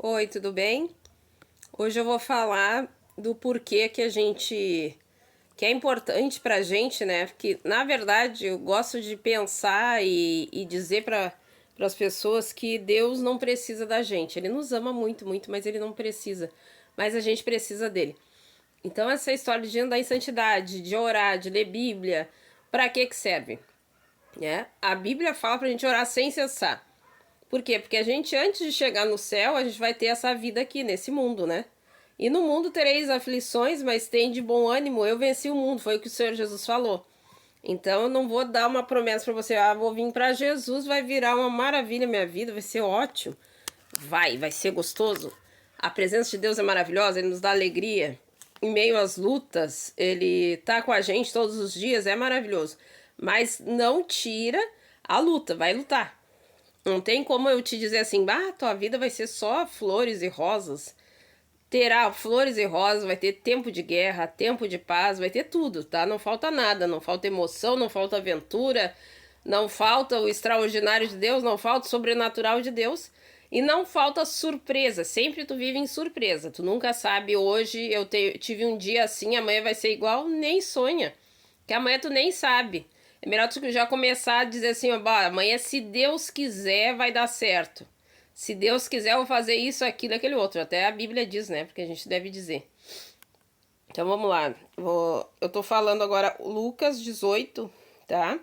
Oi, tudo bem? Hoje eu vou falar do porquê que é importante pra gente, né? Porque na verdade eu gosto de pensar e dizer para as pessoas que Deus não precisa da gente. Ele nos ama muito, muito, mas ele não precisa. Mas a gente precisa dele. Então essa história de andar em santidade, de orar, de ler Bíblia, para que serve? A Bíblia fala pra gente orar sem cessar. Por quê? Porque a gente, antes de chegar no céu, a gente vai ter essa vida aqui, nesse mundo, né? E no mundo tereis aflições, mas tem de bom ânimo, eu venci o mundo, foi o que o Senhor Jesus falou. Então eu não vou dar uma promessa para você, vou vir para Jesus, vai virar uma maravilha minha vida, vai ser ótimo. Vai ser gostoso. A presença de Deus é maravilhosa, ele nos dá alegria. Em meio às lutas, ele tá com a gente todos os dias, é maravilhoso. Mas não tira a luta, vai lutar. Não tem como eu te dizer assim, tua vida vai ser só flores e rosas. Terá flores e rosas, vai ter tempo de guerra, tempo de paz, vai ter tudo, tá? Não falta nada, não falta emoção, não falta aventura, não falta o extraordinário de Deus, não falta o sobrenatural de Deus e não falta surpresa. Sempre tu vive em surpresa. Tu nunca sabe, hoje tive um dia assim, amanhã vai ser igual, nem sonha. Que amanhã tu nem sabe. É melhor tu já começar a dizer assim, amanhã, se Deus quiser, vai dar certo. Se Deus quiser, eu vou fazer isso, aquilo, aquele outro. Até a Bíblia diz, né? Porque a gente deve dizer. Então vamos lá. Eu tô falando agora Lucas 18, tá?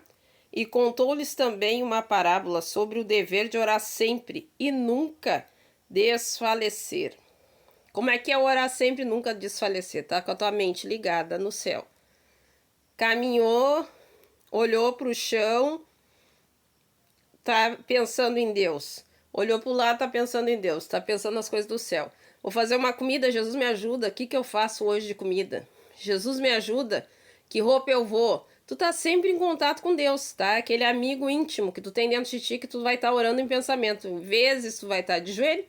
E contou-lhes também uma parábola sobre o dever de orar sempre e nunca desfalecer. Como é que é orar sempre e nunca desfalecer? Tá com a tua mente ligada no céu. Caminhou, olhou para o chão, tá pensando em Deus. Olhou para o lado, tá pensando em Deus. Tá pensando nas coisas do céu. Vou fazer uma comida, Jesus me ajuda. O que eu faço hoje de comida? Jesus me ajuda. Que roupa eu vou? Tu tá sempre em contato com Deus, tá? Aquele amigo íntimo que tu tem dentro de ti que tu vai estar orando em pensamento. Vezes tu vai estar de joelho.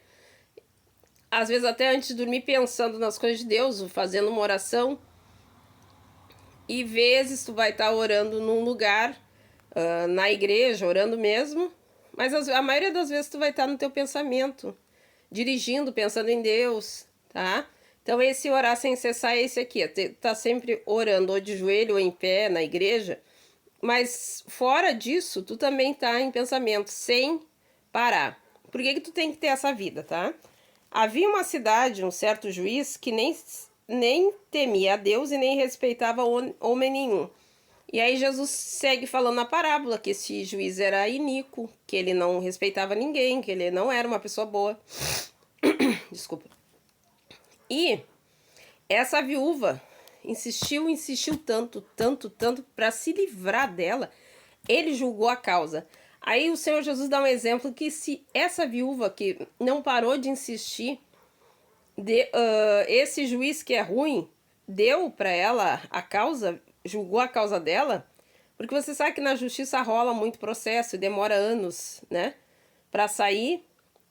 Às vezes até antes de dormir pensando nas coisas de Deus, fazendo uma oração. E vezes tu vai estar orando num lugar, na igreja, orando mesmo, mas a maioria das vezes tu vai estar no teu pensamento, dirigindo, pensando em Deus, tá? Então esse orar sem cessar é esse aqui, tá sempre orando ou de joelho ou em pé na igreja, mas fora disso, tu também tá em pensamento, sem parar. Por que tu tem que ter essa vida, tá? Havia uma cidade, um certo juiz, que nem temia a Deus e nem respeitava homem nenhum. E aí Jesus segue falando na parábola que esse juiz era iníquo, que ele não respeitava ninguém, que ele não era uma pessoa boa. Desculpa. E essa viúva insistiu tanto para se livrar dela, ele julgou a causa. Aí o Senhor Jesus dá um exemplo que se essa viúva que não parou de insistir, esse juiz que é ruim deu para ela a causa, julgou a causa dela, porque você sabe que na justiça rola muito processo e demora anos, né, para sair.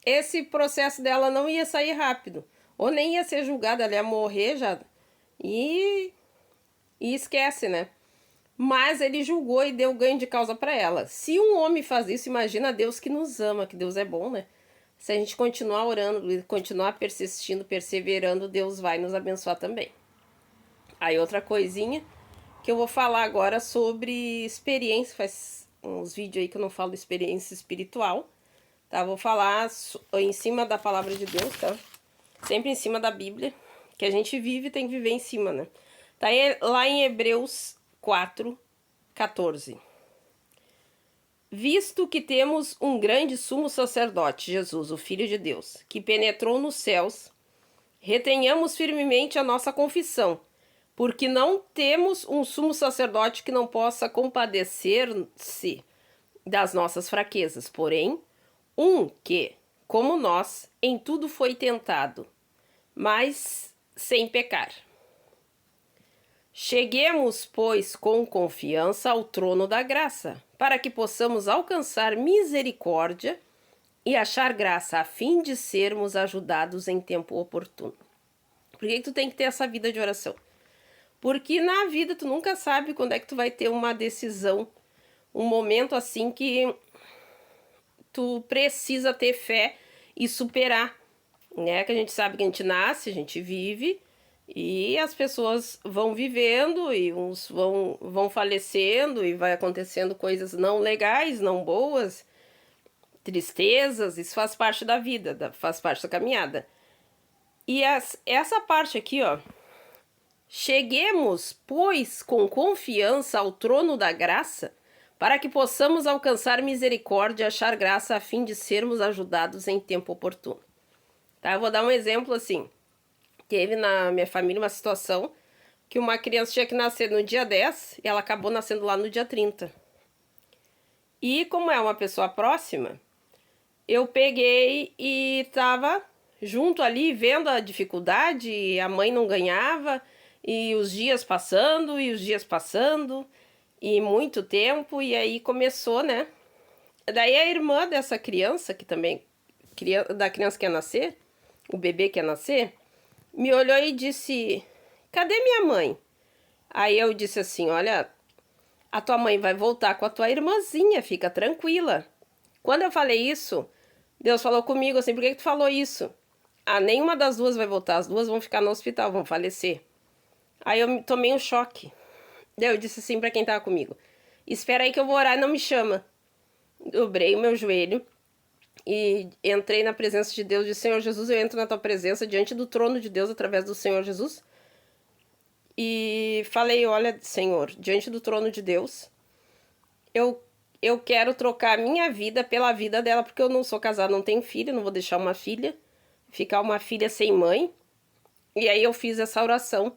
Esse processo dela não ia sair rápido, ou nem ia ser julgada, ela ia morrer já e, e esquece, né? Mas ele julgou e deu ganho de causa para ela. Se um homem faz isso, imagina Deus que nos ama, que Deus é bom, né? Se a gente continuar orando, continuar persistindo, perseverando, Deus vai nos abençoar também. Aí outra coisinha que eu vou falar agora sobre experiência, faz uns vídeos aí que eu não falo de experiência espiritual, tá? Vou falar em cima da palavra de Deus, tá? Sempre em cima da Bíblia, que a gente vive tem que viver em cima, né? Tá lá em Hebreus 4:14. Visto que temos um grande sumo sacerdote, Jesus, o Filho de Deus, que penetrou nos céus, retenhamos firmemente a nossa confissão, porque não temos um sumo sacerdote que não possa compadecer-se das nossas fraquezas, porém, um que, como nós, em tudo foi tentado, mas sem pecar. Cheguemos, pois, com confiança ao trono da graça, para que possamos alcançar misericórdia e achar graça, a fim de sermos ajudados em tempo oportuno. Por que tu tem que ter essa vida de oração? Porque na vida tu nunca sabe quando é que tu vai ter uma decisão, um momento assim que tu precisa ter fé e superar né? Que a gente sabe que a gente nasce, a gente vive, e as pessoas vão vivendo, e uns vão falecendo, e vai acontecendo coisas não legais, não boas, tristezas, isso faz parte da vida, faz parte da caminhada. E essa parte aqui, ó. Cheguemos, pois, com confiança ao trono da graça, para que possamos alcançar misericórdia e achar graça a fim de sermos ajudados em tempo oportuno. Tá? Eu vou dar um exemplo assim. Teve na minha família uma situação que uma criança tinha que nascer no dia 10 e ela acabou nascendo lá no dia 30. E como é uma pessoa próxima, eu peguei e estava junto ali vendo a dificuldade, a mãe não ganhava, e os dias passando, e muito tempo, e aí começou, né? Daí a irmã dessa criança, que também, da criança que ia nascer, o bebê que ia nascer, me olhou e disse: cadê minha mãe? Aí eu disse assim: olha, a tua mãe vai voltar com a tua irmãzinha, fica tranquila. Quando eu falei isso, Deus falou comigo assim: por que tu falou isso? Ah, nenhuma das duas vai voltar, as duas vão ficar no hospital, vão falecer. Aí eu tomei um choque. Daí eu disse assim pra quem tava comigo: espera aí que eu vou orar e não me chama. Dobrei o meu joelho e entrei na presença de Deus. Disse: Senhor Jesus, eu entro na tua presença, diante do trono de Deus, através do Senhor Jesus. E falei: olha, Senhor, diante do trono de Deus, eu quero trocar a minha vida pela vida dela, porque eu não sou casada, não tenho filho, não vou deixar uma filha, ficar uma filha sem mãe. E aí eu fiz essa oração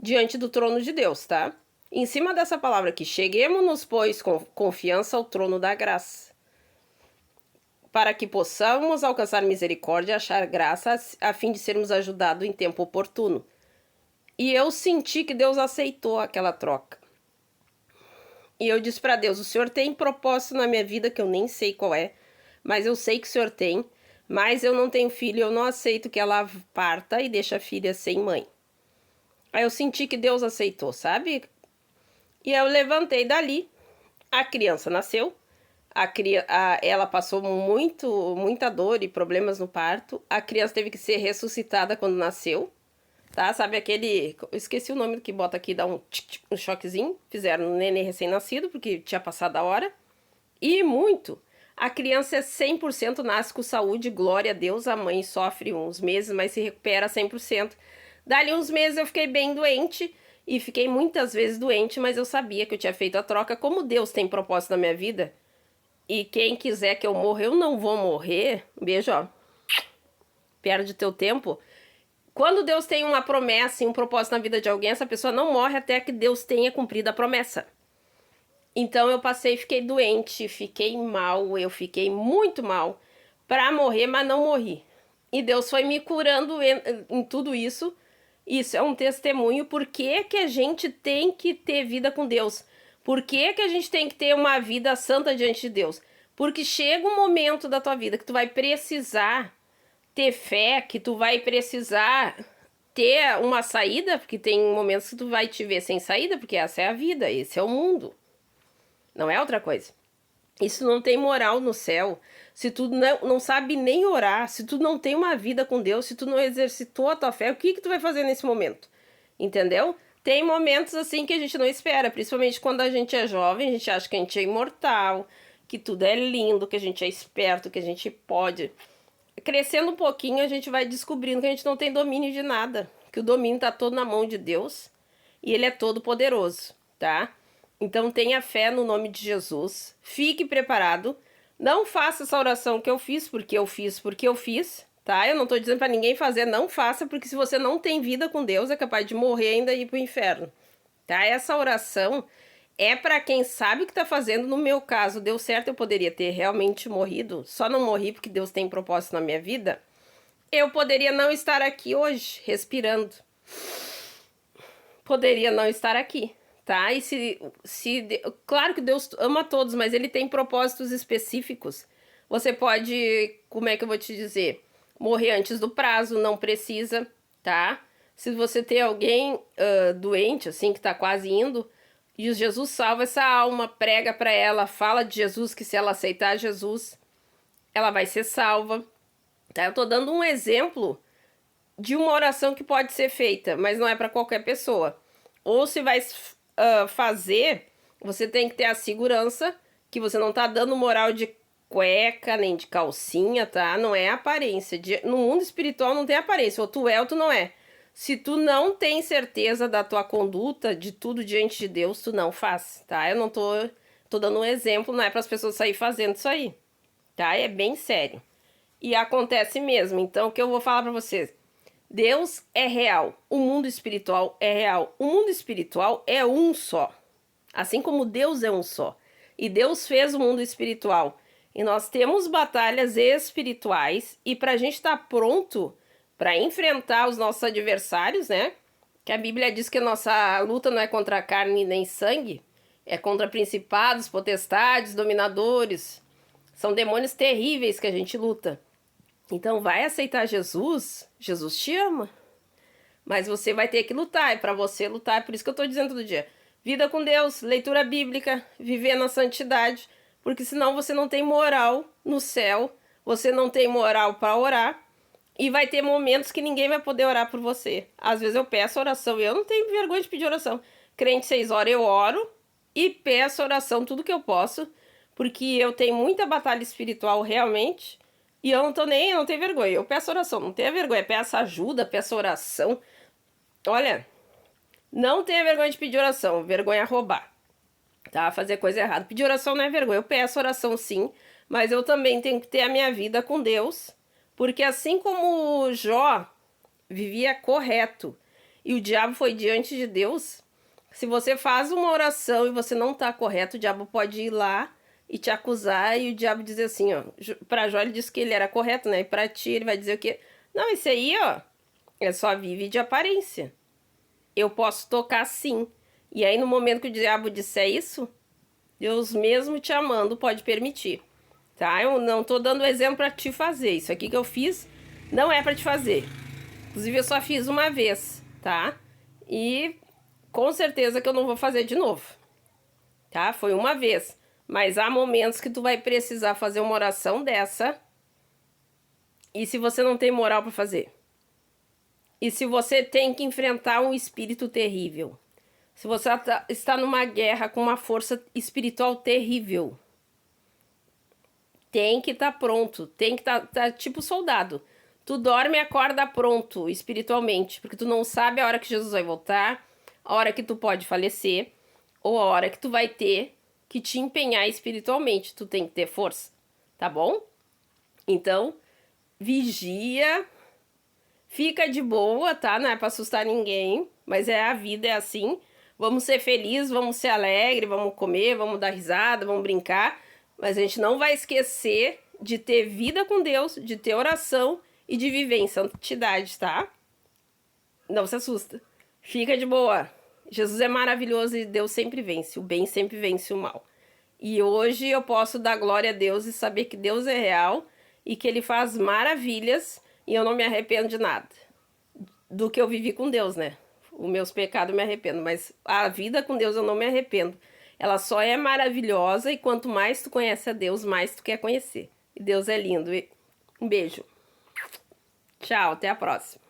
diante do trono de Deus, tá? Em cima dessa palavra aqui: cheguemos-nos, pois, com confiança ao trono da graça, para que possamos alcançar misericórdia e achar graça, a fim de sermos ajudados em tempo oportuno. E eu senti que Deus aceitou aquela troca. E eu disse para Deus: o Senhor tem propósito na minha vida que eu nem sei qual é, mas eu sei que o Senhor tem, mas eu não tenho filho, eu não aceito que ela parta e deixe a filha sem mãe. Aí eu senti que Deus aceitou, sabe? E eu levantei dali, a criança nasceu, ela passou muita dor e problemas no parto, a criança teve que ser ressuscitada quando nasceu, tá? Sabe aquele, eu esqueci o nome do que bota aqui, dá um choquezinho, fizeram no neném recém-nascido, porque tinha passado a hora, e muito. A criança é 100%, nasce com saúde, glória a Deus, a mãe sofre uns meses, mas se recupera 100%. Dali uns meses eu fiquei bem doente, e fiquei muitas vezes doente, mas eu sabia que eu tinha feito a troca. Como Deus tem propósito na minha vida, e quem quiser que eu morra, eu não vou morrer. Beijo, ó. Perde teu tempo. Quando Deus tem uma promessa e um propósito na vida de alguém, essa pessoa não morre até que Deus tenha cumprido a promessa. Então eu fiquei doente, fiquei mal, eu fiquei muito mal para morrer, mas não morri. E Deus foi me curando em tudo isso. Isso é um testemunho. Por que que a gente tem que ter vida com Deus? Por que que a gente tem que ter uma vida santa diante de Deus? Porque chega um momento da tua vida que tu vai precisar ter fé, que tu vai precisar ter uma saída, porque tem momentos que tu vai te ver sem saída, porque essa é a vida, esse é o mundo. Não é outra coisa. Isso não tem moral no céu. Se tu não sabe nem orar, se tu não tem uma vida com Deus, se tu não exercitou a tua fé, o que que tu vai fazer nesse momento? Entendeu? Tem momentos assim que a gente não espera, principalmente quando a gente é jovem, a gente acha que a gente é imortal, que tudo é lindo, que a gente é esperto, que a gente pode. Crescendo um pouquinho, a gente vai descobrindo que a gente não tem domínio de nada, que o domínio está todo na mão de Deus e Ele é todo poderoso, tá? Então tenha fé no nome de Jesus, fique preparado, não faça essa oração que eu fiz, porque eu fiz, tá? Eu não tô dizendo para ninguém fazer, não faça, porque se você não tem vida com Deus, é capaz de morrer e ainda ir pro inferno, tá? Essa oração é para quem sabe o que tá fazendo. No meu caso, deu certo, eu poderia ter realmente morrido, só não morri porque Deus tem propósito na minha vida. Eu poderia não estar aqui hoje, respirando. Poderia não estar aqui, tá? E claro que Deus ama todos, mas Ele tem propósitos específicos. Você pode, como é que eu vou te dizer? Morrer antes do prazo, não precisa, tá? Se você tem alguém doente, assim, que tá quase indo, e Jesus salva essa alma, prega para ela, fala de Jesus, que se ela aceitar Jesus, ela vai ser salva. Tá? Eu tô dando um exemplo de uma oração que pode ser feita, mas não é para qualquer pessoa. Ou se vai fazer, você tem que ter a segurança que você não tá dando moral de cueca, nem de calcinha, tá? Não é aparência. No mundo espiritual não tem aparência. Ou tu é ou tu não é. Se tu não tem certeza da tua conduta, de tudo diante de Deus, tu não faz, tá? Eu não tô dando um exemplo, não é para as pessoas sair fazendo isso aí, tá? É bem sério. E acontece mesmo. Então, o que eu vou falar para vocês? Deus é real. O mundo espiritual é real. O mundo espiritual é um só. Assim como Deus é um só. E Deus fez o mundo espiritual. E nós temos batalhas espirituais. E para a gente estar pronto para enfrentar os nossos adversários, né? Que a Bíblia diz que a nossa luta não é contra a carne nem sangue. É contra principados, potestades, dominadores. São demônios terríveis que a gente luta. Então vai aceitar Jesus. Jesus te ama. Mas você vai ter que lutar. É para você lutar. É por isso que eu estou dizendo todo dia. Vida com Deus, leitura bíblica, viver na santidade. Porque senão você não tem moral no céu. Você não tem moral para orar. E vai ter momentos que ninguém vai poder orar por você. Às vezes eu peço oração e eu não tenho vergonha de pedir oração. Crente 6 horas eu oro e peço oração tudo que eu posso. Porque eu tenho muita batalha espiritual realmente. E eu não tô nem, eu não tenho vergonha. Eu peço oração, não tenha vergonha. Peço ajuda, peço oração. Olha, não tenha vergonha de pedir oração. Vergonha é roubar, tá? Fazer coisa errada. Pedir oração não é vergonha. Eu peço oração sim, mas eu também tenho que ter a minha vida com Deus. Porque assim como Jó vivia correto e o diabo foi diante de Deus, se você faz uma oração e você não tá correto, o diabo pode ir lá e te acusar, e o diabo dizer assim, ó, pra Jó ele disse que ele era correto, né? E pra ti ele vai dizer o quê? Não, esse aí, ó, é só vive de aparência. Eu posso tocar sim. E aí no momento que o diabo disser isso, Deus mesmo te amando pode permitir, tá? Eu não tô dando exemplo pra te fazer. Isso aqui que eu fiz não é pra te fazer. Inclusive eu só fiz uma vez, tá? E com certeza que eu não vou fazer de novo, tá? Foi uma vez. Mas há momentos que tu vai precisar fazer uma oração dessa. E se você não tem moral para fazer? E se você tem que enfrentar um espírito terrível? Se você está numa guerra com uma força espiritual terrível? Tem que estar pronto. Tem que estar tipo soldado. Tu dorme e acorda pronto espiritualmente. Porque tu não sabe a hora que Jesus vai voltar. A hora que tu pode falecer. Ou a hora que tu vai ter que te empenhar espiritualmente. Tu tem que ter força, tá bom? Então, vigia, fica de boa, tá? Não é pra assustar ninguém, mas é a vida, é assim. Vamos ser felizes, vamos ser alegres, vamos comer, vamos dar risada, vamos brincar. Mas a gente não vai esquecer de ter vida com Deus, de ter oração e de viver em santidade, tá? Não se assusta. Fica de boa. Jesus é maravilhoso e Deus sempre vence. O bem sempre vence o mal. E hoje eu posso dar glória a Deus e saber que Deus é real e que Ele faz maravilhas e eu não me arrependo de nada. Do que eu vivi com Deus, né? Os meus pecados eu me arrependo, mas a vida com Deus eu não me arrependo. Ela só é maravilhosa e quanto mais tu conhece a Deus, mais tu quer conhecer. E Deus é lindo. Um beijo. Tchau, até a próxima.